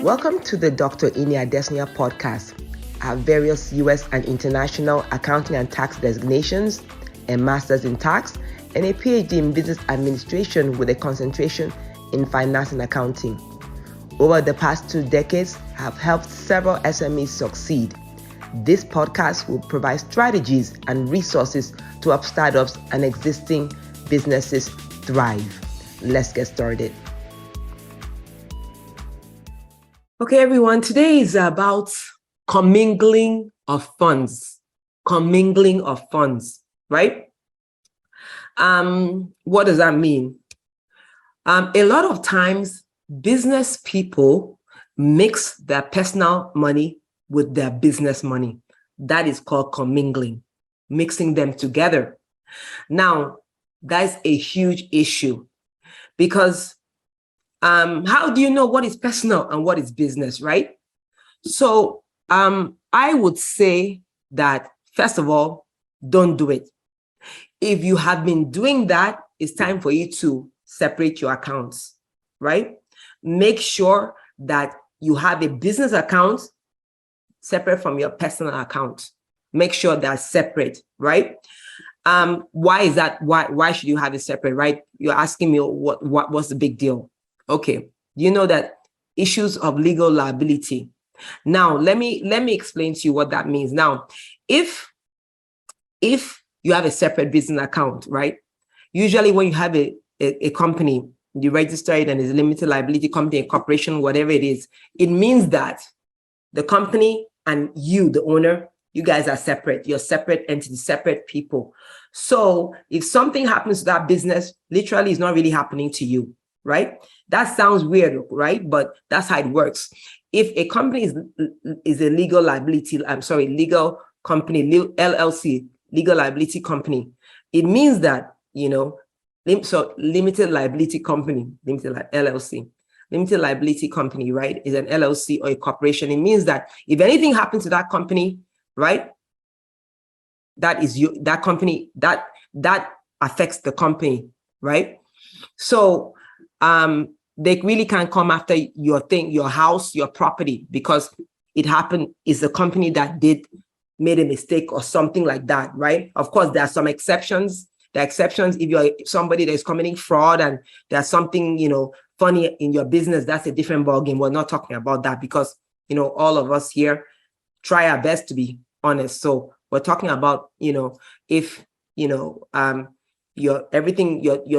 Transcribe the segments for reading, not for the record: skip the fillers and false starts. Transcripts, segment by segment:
Welcome to the Dr. Ini Adesanya podcast. I have various U.S. and international accounting and tax designations, a master's in tax, and a PhD in business administration with a concentration in finance and accounting. Over the past 2 decades, I have helped several SMEs succeed. This podcast will provide strategies and resources to help startups and existing businesses thrive. Let's get started. Okay, everyone, today is about commingling of funds. Commingling of funds, right? What does that mean? A lot of times, business people mix their personal money with their business money. That is called commingling, mixing them together. Now, that's a huge issue because how do you know what is personal and what is business, right? So I would say that, first of all, don't do it. If you have been doing that, it's time for you to separate your accounts, right? Make sure that you have a business account separate from your personal account. Make sure they're separate, right? Why is that? Why should you have it separate, right? You're asking me what's the big deal? Okay, you know that issues of legal liability. Now, let me explain to you what that means. Now, if you have a separate business account, right? Usually when you have a company, you register it and it's a limited liability company, a corporation, whatever it is, it means that the company and you, the owner, you guys are separate. You're separate entities, separate people. So if something happens to that business, literally it's not really happening to you, right? That sounds weird, right? But that's how it works. If a company is a legal liability, legal company, LLC, legal liability company, it means that, so limited liability company, LLC, limited liability company, right, is an LLC or a corporation. It means that if anything happens to that company, right, that company, that affects the company, right? So they really can't come after your thing, your house, your property, because it happened, is the company that made a mistake or something like that, right? Of course, there are some exceptions. The exceptions, if you're somebody that is committing fraud and there's something, funny in your business, that's a different ballgame. We're not talking about that because, all of us here try our best to be honest. So we're talking about, if, you're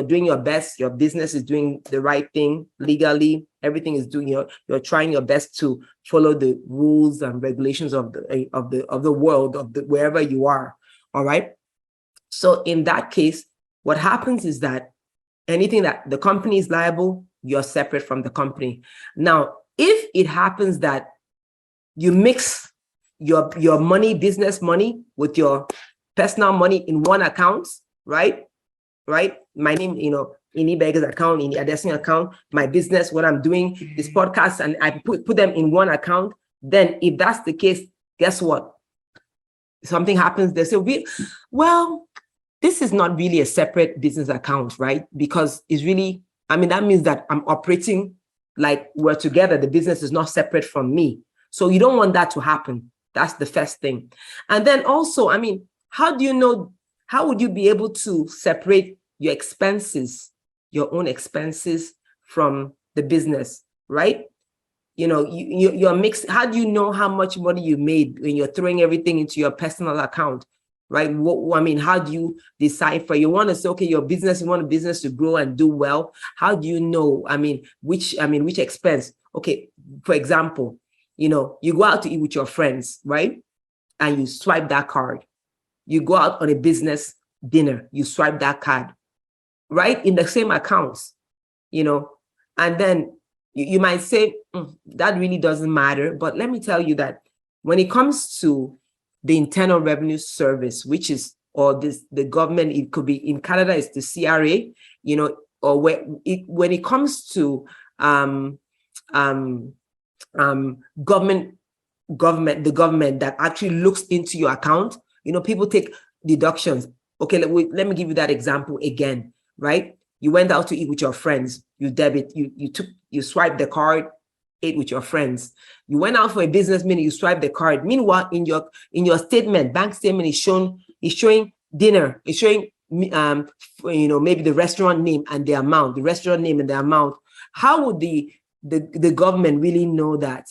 doing your best, your business is doing the right thing legally, everything is doing, you're trying your best to follow the rules and regulations of the world, wherever you are. All right. So in that case, what happens is that anything that the company is liable, you're separate from the company. Now, if it happens that you mix your money, business money, with your personal money in one account, right? My name, Ini Beggar's account, Ini Adesanya account, my business, what I'm doing, this podcast, and I put them in one account. Then if that's the case, guess what? Something happens, they say, well, this is not really a separate business account, right? Because it's really, that means that I'm operating like we're together. The business is not separate from me. So you don't want that to happen. That's the first thing. And then also, how would you be able to separate your expenses, your own expenses, from the business, right? You're mixed. How do you know how much money you made when you're throwing everything into your personal account, right? How do you decipher? You want to say, okay, you want a business to grow and do well. How do you know? Which expense? Okay, for example, you go out to eat with your friends, right? And you swipe that card. You go out on a business dinner, you swipe that card, right? In the same accounts, and then you might say, that really doesn't matter. But let me tell you that when it comes to the Internal Revenue Service, the government, it could be in Canada, it's the CRA, or when it comes to the government that actually looks into your account, people take deductions. Okay, let me give you that example again, right? You went out to eat with your friends, you swipe the card, ate with your friends. You went out for a business meeting, you swipe the card. Meanwhile, in your statement, bank statement is showing dinner, it's showing maybe the restaurant name and the amount. How would the government really know that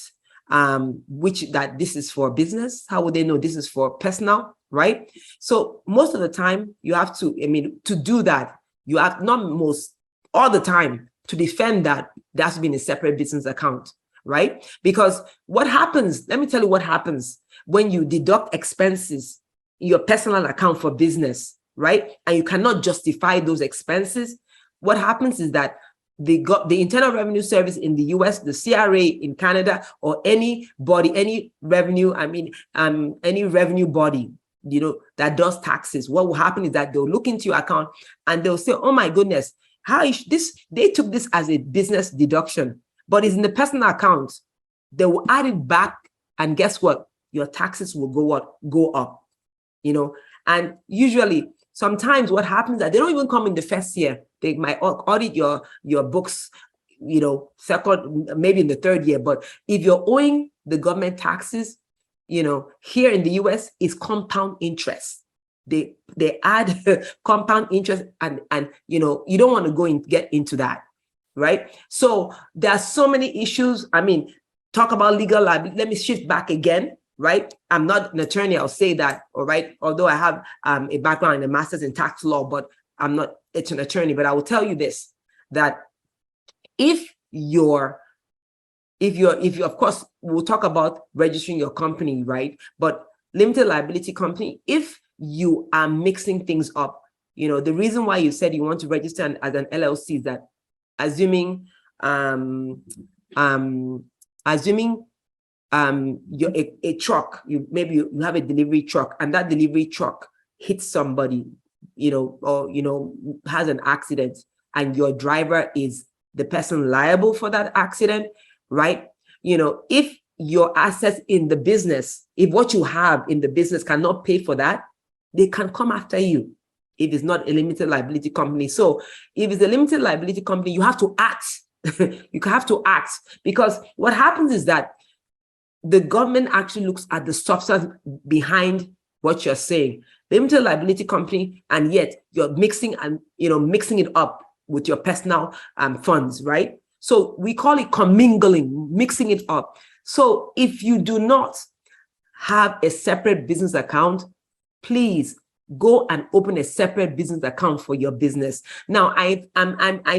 that this is for business? How would they know this is for personal, right? So most of the time you have to, to do that, you have all the time to defend that that's been a separate business account, right? Because what happens, let me tell you what happens when you deduct expenses in your personal account for business, right? And you cannot justify those expenses. What happens is that the Internal Revenue Service in the US, the CRA in Canada, or any revenue body, that does taxes, what will happen is that they'll look into your account and they'll say, oh my goodness, how is this? They took this as a business deduction, but it's in the personal account. They will add it back, and guess what? Your taxes will go up, and usually, sometimes what happens is that they don't even come in the first year. They might audit your books, second, maybe in the third year. But if you're owing the government taxes, here in the US, it's compound interest. They add compound interest, and you don't want to go and get into that, right? So there are so many issues. Talk about legal liability. Let me shift back again, right? I'm not an attorney, I'll say that, all right? Although I have a background in a master's in tax law, but I'm not an attorney. But I will tell you this, that if you're, of course, we'll talk about registering your company, right? But limited liability company, if you are mixing things up, the reason why you said you want to register as an LLC is that assuming you're a truck, maybe you have a delivery truck, and that delivery truck hits somebody, or has an accident, and your driver is the person liable for that accident, right? If your assets in the business, if what you have in the business cannot pay for that, they can come after you if it's not a limited liability company. So if it's a limited liability company, you have to act. You have to act, because what happens is that the government actually looks at the substance behind what you're saying. Limited liability company, and yet you're mixing it up with your personal funds, right? So we call it commingling, mixing it up. So if you do not have a separate business account, please go and open a separate business account for your business. Now, I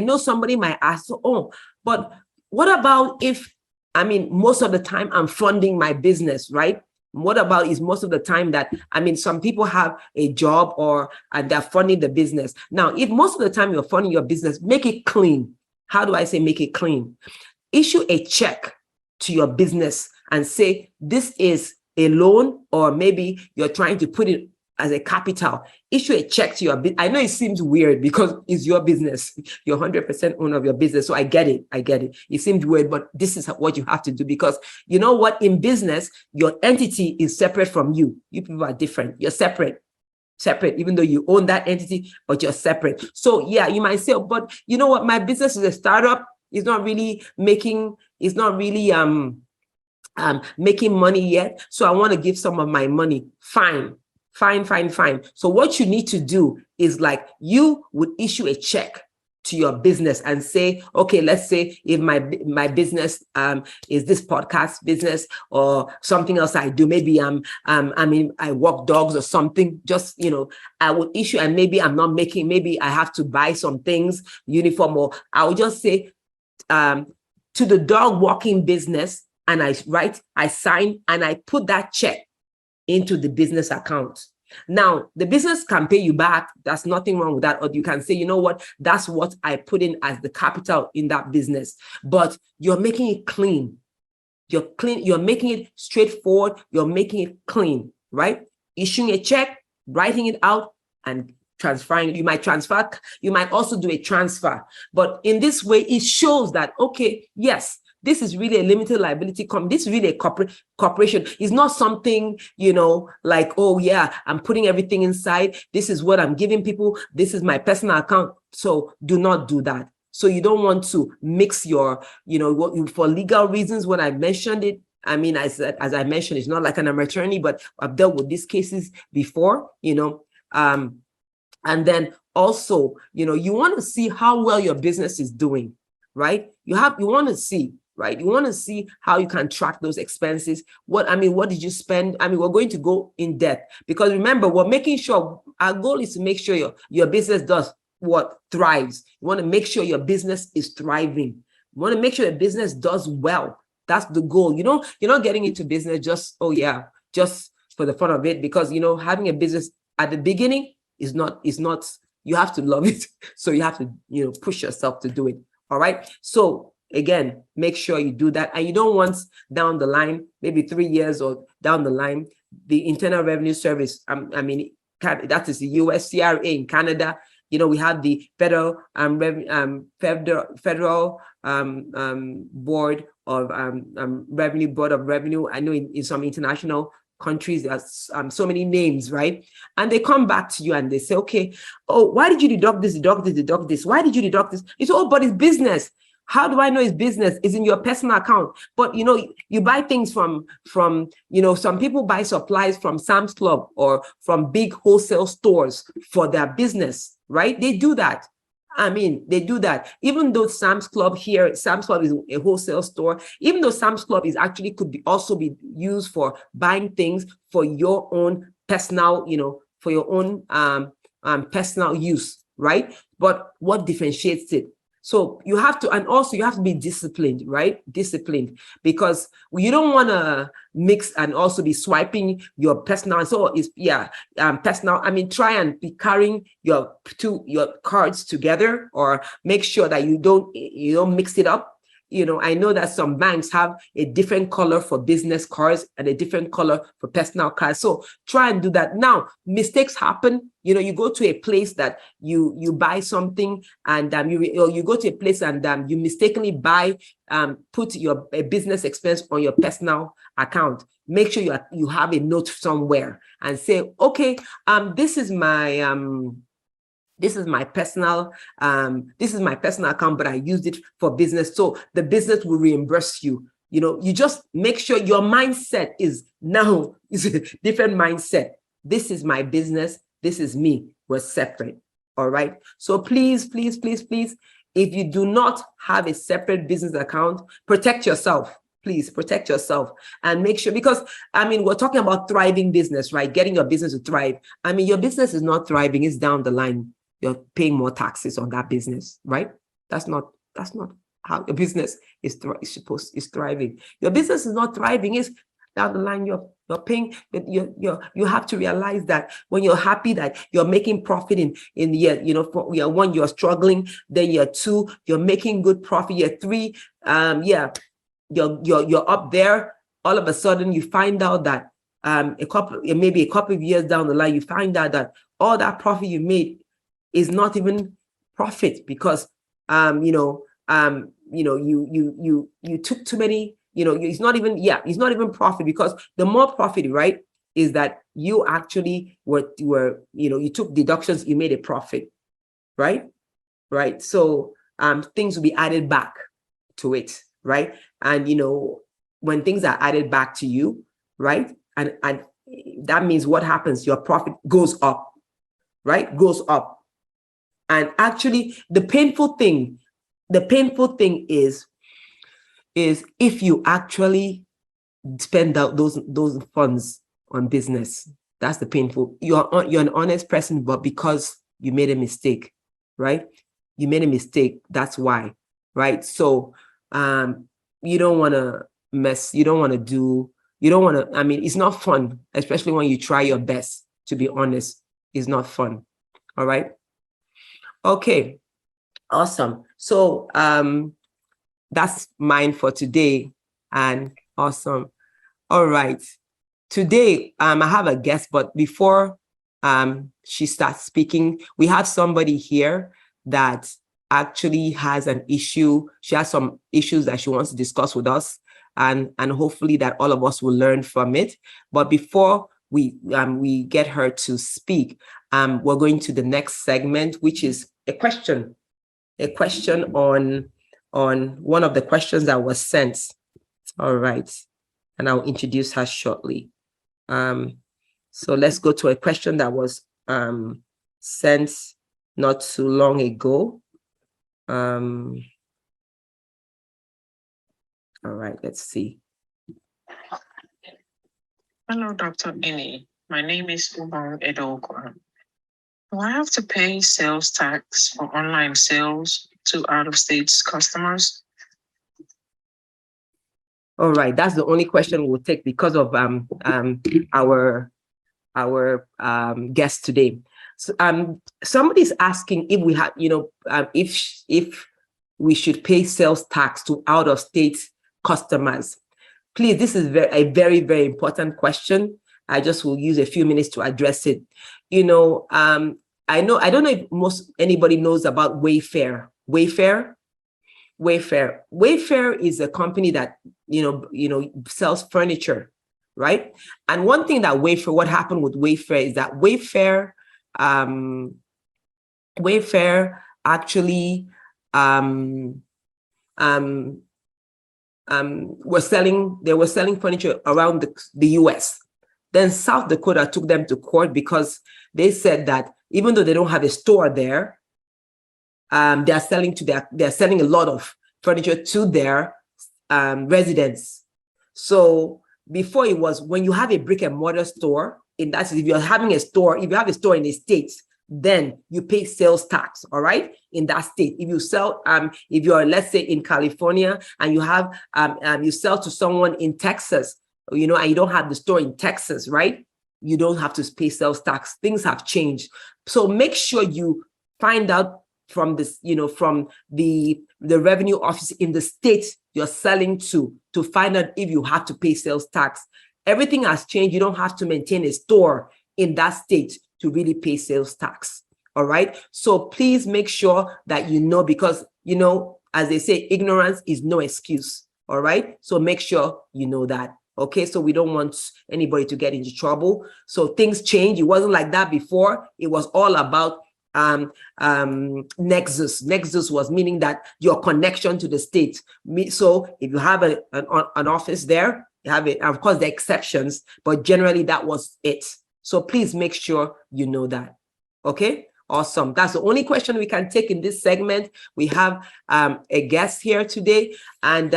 know somebody might ask, oh, but what about if, most of the time I'm funding my business, right? What about is most of the time that, some people have a job and they're funding the business. Now, if most of the time you're funding your business, make it clean. How do I say make it clean? Issue a check to your business and say, this is a loan, or maybe you're trying to put it as a capital. Issue a check to your business. I know it seems weird because it's your business. You're 100% owner of your business. So I get it. It seems weird, but this is what you have to do, because you know what? In business, your entity is separate from you. You people are different. You're separate, even though you own that entity, but you're separate. So yeah, you might say, but you know what? My business is a startup. It's not really making money yet. So I want to give some of my money. Fine. So what you need to do is, you would issue a check to your business and say, okay, let's say if my business is this podcast business or something else I do, maybe I walk dogs or something, just, I would issue, and maybe I'm not making, maybe I have to buy some things, uniform, or I would just say to the dog walking business, and I sign and I put that check into the business account. Now, the business can pay you back. That's nothing wrong with that. Or you can say, you know what, that's what I put in as the capital in that business. But you're making it clean. You're making it straightforward. You're making it clean, right? Issuing a check, writing it out, and transferring. You might transfer. You might also do a transfer. But in this way, it shows that, okay, yes, this is really a limited liability company. This is really a corporation. It's not something, like, oh yeah, I'm putting everything inside. This is what I'm giving people. This is my personal account. So do not do that. So you don't want to mix your, for legal reasons, when I mentioned it, I mean, as I mentioned, it's not like I'm an attorney, but I've dealt with these cases before, and then also, you want to see how well your business is doing, right? You want to see, right? You want to see how you can track those expenses. What did you spend? We're going to go in depth, because remember, we're making sure, our goal is to make sure your business does what? Thrives. You want to make sure your business is thriving. You want to make sure the business does well. That's the goal. You're not getting into business just for the fun of it, because, having a business at the beginning is not, you have to love it. So you have to, push yourself to do it. All right. So again, make sure you do that. And you don't want down the line, maybe 3 years or down the line, the Internal Revenue Service, that is the US, CRA in Canada. We have the federal board of revenue, board of revenue. I know in some international countries, there's so many names, right? And they come back to you and they say, okay, oh, why did you deduct this, deduct this? Why did you deduct this? You say, oh, but it's business. How do I know it's business? It's in your personal account. But, you buy things from, some people buy supplies from Sam's Club or from big wholesale stores for their business, right? They do that. They do that. Even though Sam's Club is a wholesale store, even though Sam's Club could also be used for buying things for your own personal, for your own personal use, right? But what differentiates it? So you have to, and also you have to be disciplined, right? Disciplined, because you don't want to mix and also be swiping your personal. So it's personal. Try and be carrying your cards together, or make sure that you don't mix it up. I know that some banks have a different color for business cards and a different color for personal cards. So try and do that. Now, mistakes happen. You go to a place that you buy something, and you go to a place and you mistakenly put a business expense on your personal account. Make sure you have a note somewhere and say, okay, this is my personal account, but I used it for business. So the business will reimburse you. You just make sure your mindset is a different mindset. This is my business. This is me. We're separate. All right. So please, please, please, please, if you do not have a separate business account, protect yourself. Please protect yourself and make sure, because we're talking about thriving business, right? Getting your business to thrive. Your business is not thriving. It's down the line. You're paying more taxes on that business, right? That's not how your business is thriving. Your business is not thriving. It's down the line. You're paying. You have to realize that when you're happy that you're making profit in year, for year 1 you're struggling, then year 2 you're making good profit, year 3 you're up there. All of a sudden you find out that maybe a couple of years down the line, you find out that all that profit you made is not even profit, because you took too many, it's not even profit, because the more profit, right, is that you actually you took deductions, you made a profit, right? So things will be added back to it, right? And when things are added back to you, right, and that means what happens? Your profit goes up, right? Goes up. And actually, the painful thing is if you actually spend out those funds on business. That's the painful. You're an honest person, but because you made a mistake, right? You made a mistake. That's why, right? So you don't want to mess. You don't want to. It's not fun, especially when you try your best. To be honest, it's not fun. All right. Okay, awesome. So that's mine for today, and awesome. All right, today I have a guest, but before she starts speaking, we have somebody here that actually has an issue. She has some issues that she wants to discuss with us, and hopefully that all of us will learn from it. But before we get her to speak, we're going to the next segment, which is a question. a question on one of the questions that was sent. All right. And I'll introduce her shortly. So let's go to a question that was sent not too long ago. All right, let's see. Hello, Dr. Ini. My name is Umar Edogwa. Do I have to pay sales tax for online sales to out-of-state customers? All right, that's the only question we'll take because of our guest today. So somebody's asking if we have, if we should pay sales tax to out-of-state customers. Please, this is a very, very important question. I just will use a few minutes to address it. I don't know if anybody knows about Wayfair. Wayfair is a company that sells furniture, right? And one thing that what happened with Wayfair is that Wayfair actually they were selling furniture around the US. Then South Dakota took them to court because they said that even though they don't have a store there, they're selling a lot of furniture to their residents. So before, it was when you have a brick and mortar store, if you have a store in the States, then you pay sales tax, all right, in that state. If you sell, if you're, let's say, in California and you have, you sell to someone in Texas, and you don't have the store in Texas, right? You don't have to pay sales tax. Things have changed. So make sure you find out from this, from the revenue office in the state you're selling to find out if you have to pay sales tax. Everything has changed. You don't have to maintain a store in that state to really pay sales tax. All right. So please make sure that because, as they say, ignorance is no excuse. All right. So make sure you know that. Okay. So we don't want anybody to get into trouble. So things change. It wasn't like that before. It was all about nexus. Nexus was meaning that your connection to the state. So if you have an office there, you have it. Of course, there are exceptions, but generally that was it. So please make sure you know that. Okay, awesome. That's the only question we can take in this segment. We have a guest here today, and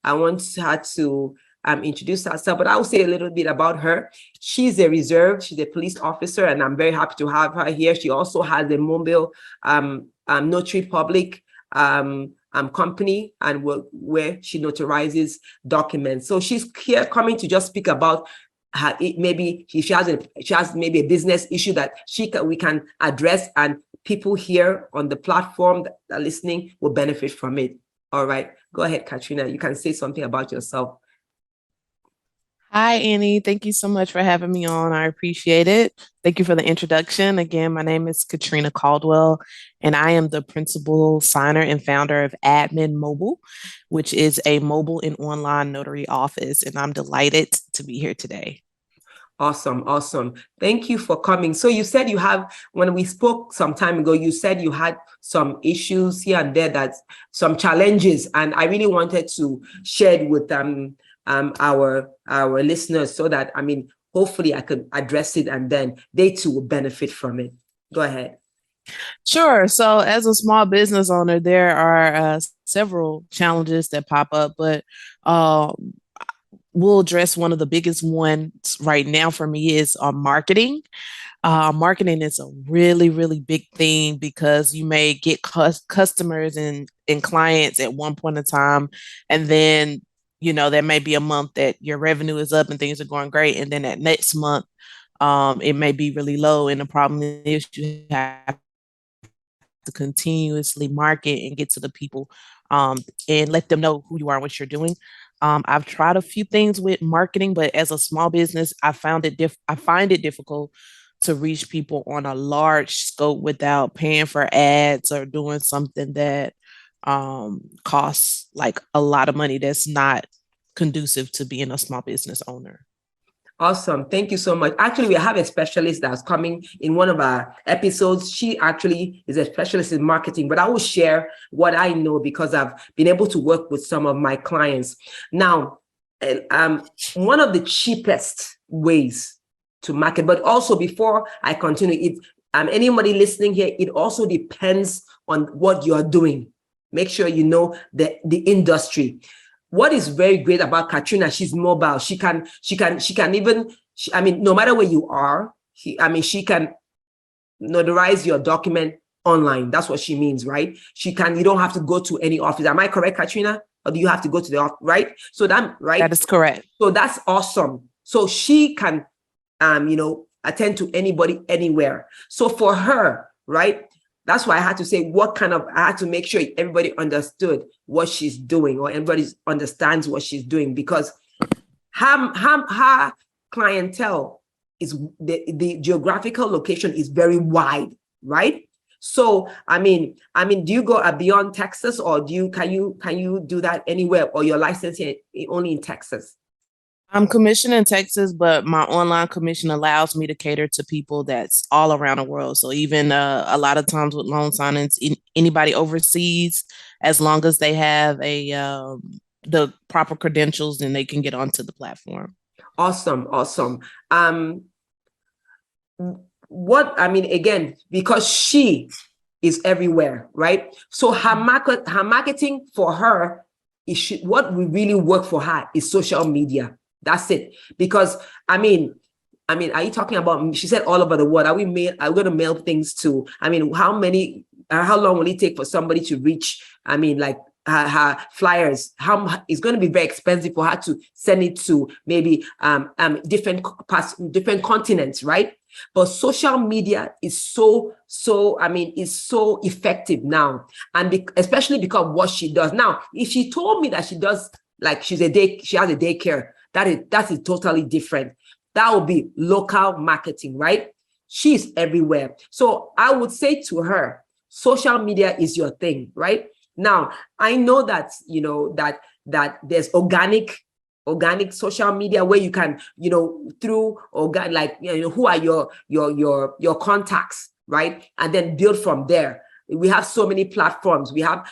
I want her to introduce herself, but I'll say a little bit about her. She's a reserve. She's a police officer, and I'm very happy to have her here. She also has a mobile notary public company, and where she notarizes documents. So she's here coming to just speak about maybe she has maybe a business issue that we can address, and people here on the platform that are listening will benefit from it. All right, go ahead, Katrina. You can say something about yourself. Hi, Annie. Thank you so much for having me on. I appreciate it. Thank you for the introduction. Again, my name is Katrina Caldwell, and I am the principal signer and founder of Admin Mobile, which is a mobile and online notary office. And I'm delighted to be here today. Awesome. Thank you for coming. So you said when we spoke some time ago, you said you had some issues here and there, that's some challenges, and I really wanted to share it with our listeners so that, hopefully I could address it and then they too will benefit from it. Go ahead. Sure. So as a small business owner, there are several challenges that pop up, but we'll address one of the biggest ones right now for me is marketing. Marketing is a really, really big thing because you may get customers and clients at one point in time, and then there may be a month that your revenue is up and things are going great, and then that next month it may be really low, and the problem is you have to continuously market and get to the people and let them know who you are and what you're doing. I've tried a few things with marketing, but as a small business, I find it difficult to reach people on a large scope without paying for ads or doing something that costs like a lot of money that's not conducive to being a small business owner. Awesome. Thank you so much. Actually, we have a specialist that's coming in one of our episodes. She actually is a specialist in marketing, but I will share what I know because I've been able to work with some of my clients. Now, one of the cheapest ways to market, but also before I continue, anybody listening here, it also depends on what you're doing. Make sure you know the industry. What is very great about Katrina, she's mobile. She can even, no matter where you are, she can notarize your document online. That's what she means, right? You don't have to go to any office. Am I correct, Katrina? Or do you have to go to the office, right? So right? That is correct. So that's awesome. So she can, attend to anybody, anywhere. So for her, right? That's why I had to say I had to make sure everybody understood what she's doing or everybody understands what she's doing, because her clientele is the geographical location is very wide, right? So, do you go beyond Texas, or can you do that anywhere, or your license here only in Texas? I'm commissioned in Texas, but my online commission allows me to cater to people that's all around the world. So even a lot of times with loan signings, anybody overseas, as long as they have the proper credentials, then they can get onto the platform. Awesome. Again, because she is everywhere, right? So her marketing for her what we really work for her is social media. That's it. Because are you talking about, she said all over the world, are we going to mail things to, how long will it take for somebody to reach, her flyers? It's going to be very expensive for her to send it to maybe different continents, right? But social media is so effective now, and especially because of what she does now. If she told me that she does, like she has a daycare, that is totally different. That would be local marketing, right? She's everywhere. So I would say to her, social media is your thing, right? Now, I know that, that there's organic social media where you can, through who are your contacts, right? And then build from there. We have so many platforms. We have,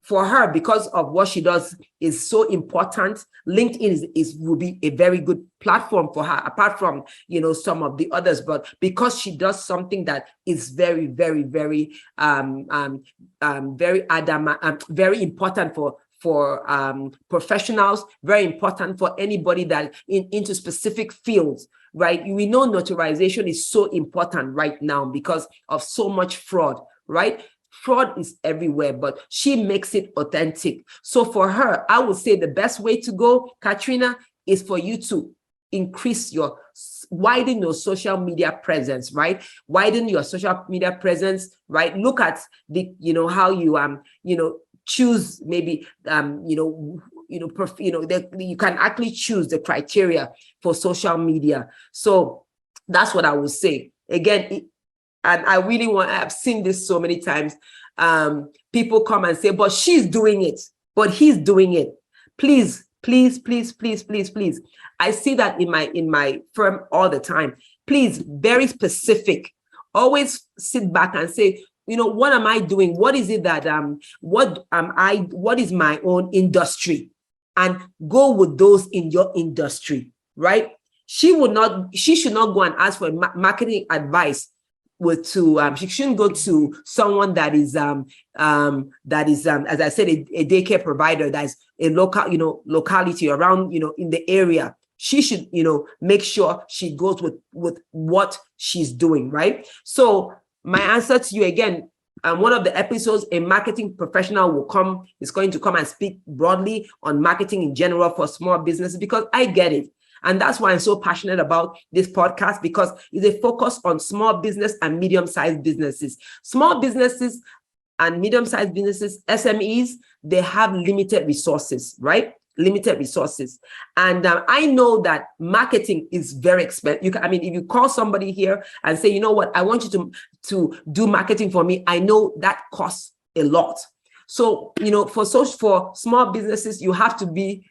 for her, because of what she does is so important, LinkedIn will be a very good platform for her, apart from, some of the others. But because she does something that is very, very, very, very very important for professionals, very important for anybody that into specific fields, right? We know notarization is so important right now because of so much fraud, right? Fraud is everywhere, but she makes it authentic. So for her, I would say the best way to go, Katrina, is for you to widen your social media presence, right? Widen your social media presence, right? Look at how you, choose maybe, you can actually choose the criteria for social media. So that's what I would say. Again, and I really I've seen this so many times. People come and say, but she's doing it, but he's doing it. Please. I see that in my firm all the time. Please, very specific. Always sit back and say, what am I doing? What is it that what is my own industry? And go with those in your industry, right? She should not go and ask for marketing advice she shouldn't go to someone that is as I said, a daycare provider that's a local, locality around, in the area. She should, make sure she goes with what she's doing, right? So my answer to you again, one of the episodes, a marketing professional is going to come and speak broadly on marketing in general for small businesses, because I get it. And that's why I'm so passionate about this podcast, because it's a focus on small business and medium-sized businesses. Small businesses and medium-sized businesses, SMEs, they have limited resources, right? Limited resources. And I know that marketing is very expensive. If you call somebody here and say, you know what, I want you to do marketing for me, I know that costs a lot. So, for small businesses, you have to be,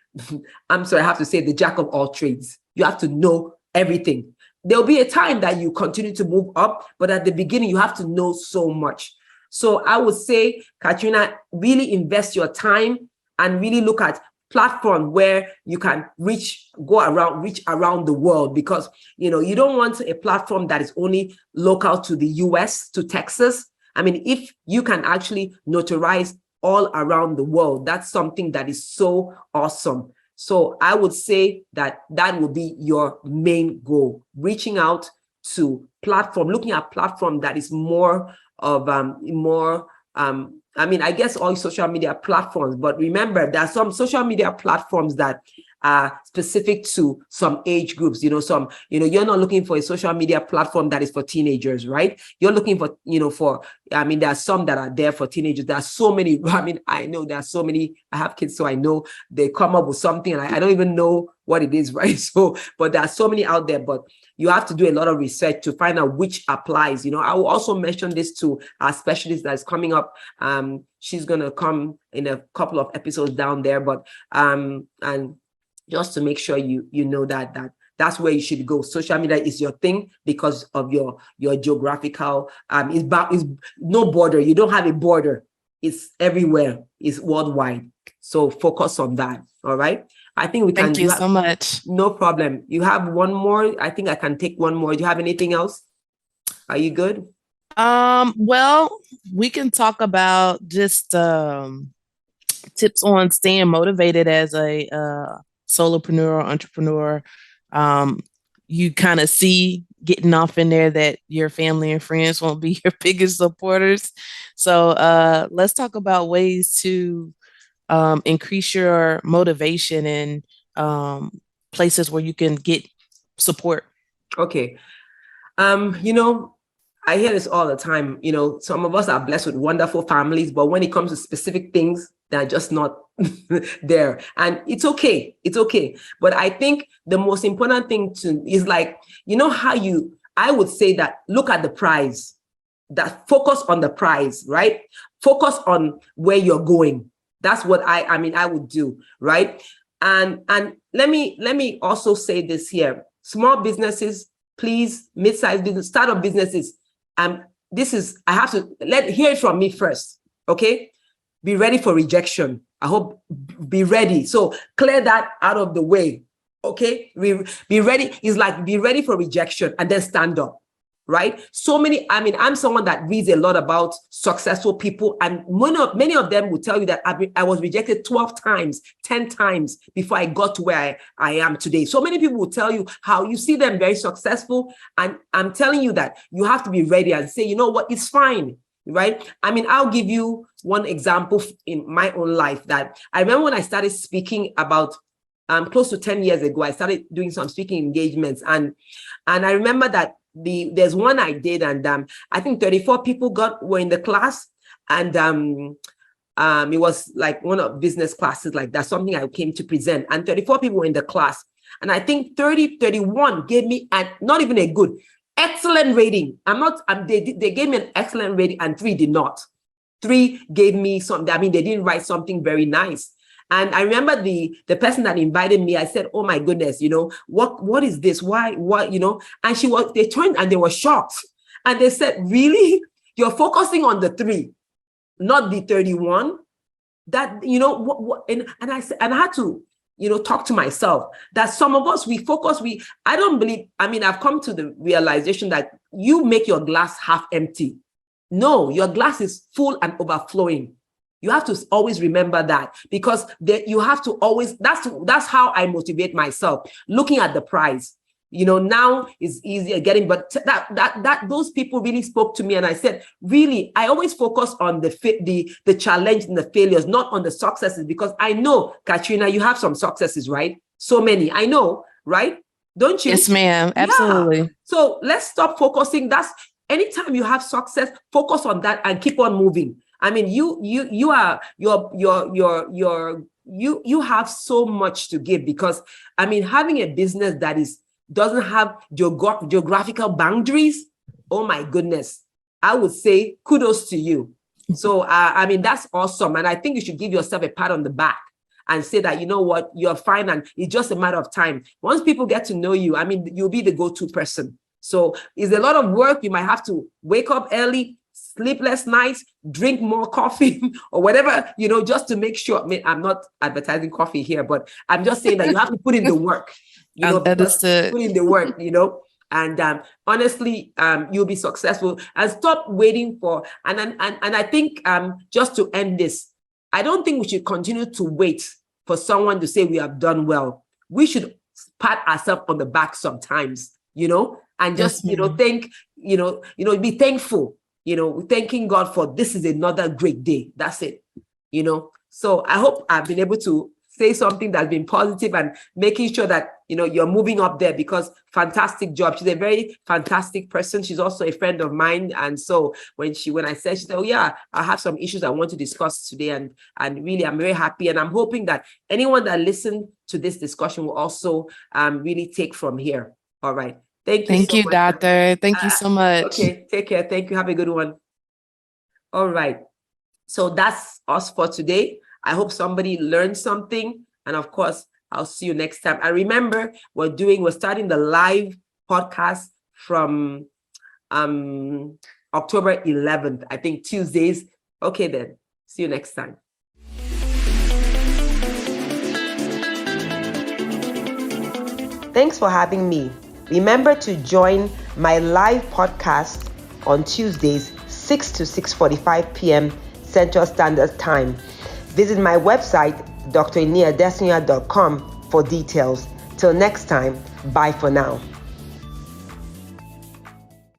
I'm sorry, I have to say, the jack of all trades, you have to know everything. There'll be a time that you continue to move up, but at the beginning, you have to know so much. So I would say, Katrina, really invest your time and really look at platform where you can reach around the world, because you don't want a platform that is only local to the US, to Texas. I mean, if you can actually notarize all around the world, that's something that is so awesome. So I would say that will be your main goal, reaching out to platform, looking at platform that is more of I guess all social media platforms, but remember there are some social media platforms that are specific to some age groups. You're not looking for a social media platform that is for teenagers, right? You're looking for, there are some that are there for teenagers. There are so many. I know there are so many. I have kids, so I know they come up with something and I don't even know what it is, right? So, but there are so many out there, but you have to do a lot of research to find out which applies. I will also mention this to our specialist that's coming up. She's going to come in a couple of episodes down there, but and just to make sure you know that's where you should go. Social media is your thing because of your geographical, is no border. You don't have a border. It's everywhere. It's worldwide. So focus on that. All right. I think we can. Thank you so much. No problem. You have one more. I think I can take one more. Do you have anything else? Are you good? Well, we can talk about just tips on staying motivated as a solopreneur, entrepreneur. You kind of see getting off in there that your family and friends won't be your biggest supporters. So let's talk about ways to increase your motivation and places where you can get support. Okay. I hear this all the time. Some of us are blessed with wonderful families, but when it comes to specific things, they're just not there. And it's okay. It's okay. But I think the most important thing is like, I would say that look at the prize, that focus on the prize, right? Focus on where you're going. That's what I would do, right? And let me also say this here. Small businesses, please, mid-sized business, startup businesses. I have to hear it from me first. Okay. Be ready for rejection. I hope be ready. So clear that out of the way. Okay. Be ready. It's like be ready for rejection and then stand up. Right. So many, I'm someone that reads a lot about successful people, and many of them will tell you that I was rejected 12 times, 10 times before I got to where I am today. So many people will tell you how you see them very successful. And I'm telling you that you have to be ready and say, you know what, it's fine. Right. I'll give you one example in my own life that I remember when I started speaking about close to 10 years ago. I started doing some speaking engagements, and I remember that there's one I did, and I think 34 people were in the class, and it was like one of business classes, like that's something I came to present, and 34 people were in the class, and I think 31 gave me not even a good, excellent rating. They gave me an excellent rating, and 3 did not. 3 gave me something. They didn't write something very nice. And I remember the person that invited me, I said, oh my goodness, what is this? Why, and they turned and they were shocked. And they said, really? You're focusing on the 3, not the 31? That, and I said, and I had to, talk to myself that some of us, I don't believe, I've come to the realization that you make your glass half empty. No, your glass is full and overflowing. You have to always remember that, because you have to always, that's how I motivate myself, looking at the prize. Now is easier getting, but that those people really spoke to me, and I said, really, I always focus on the challenge and the failures, not on the successes, because I know, Katrina, you have some successes, right? So many, I know, right? Don't you? Yes, ma'am. Absolutely. Yeah. So let's stop focusing. Anytime you have success, focus on that and keep on moving. You have so much to give, because having a business that doesn't have geographical boundaries, oh my goodness, I would say kudos to you. So that's awesome, and I think you should give yourself a pat on the back. and say that, you know what, you're fine and it's just a matter of time. Once people get to know you, I mean, you'll be the go-to person. So it's a lot of work. You might have to wake up early, sleepless nights, drink more coffee or whatever, you know, just to make sure. I mean, I'm not advertising coffee here, but I'm just saying that you have to put in the work, you know, put in the work, you know. And honestly, you'll be successful. And stop waiting for, and I think just to end this, I don't think we should continue to wait for someone to say we have done well. We should pat ourselves on the back sometimes, you know, and just, you know, think, you know, be thankful, you know, thanking God for this is another great day. That's it, you know. So I hope I've been able to say something that's been positive and making sure that, you know, you're moving up there, because fantastic job. She's a very fantastic person. She's also a friend of mine. And so when I said, she said, oh yeah, I have some issues I want to discuss today. And really, I'm very happy. And I'm hoping that anyone that listened to this discussion will also really take from here. All right. Thank you so much. Doctor. Thank you so much. Okay, take care. Thank you. Have a good one. All right. So that's us for today. I hope somebody learned something. And of course, I'll see you next time. And remember, we're starting the live podcast from October 11th, I think Tuesdays. Okay, then. See you next time. Thanks for having me. Remember to join my live podcast on Tuesdays, 6 to 6:45 p.m. Central Standard Time. Visit my website, driniadesanya.com, for details. Till next time, bye for now.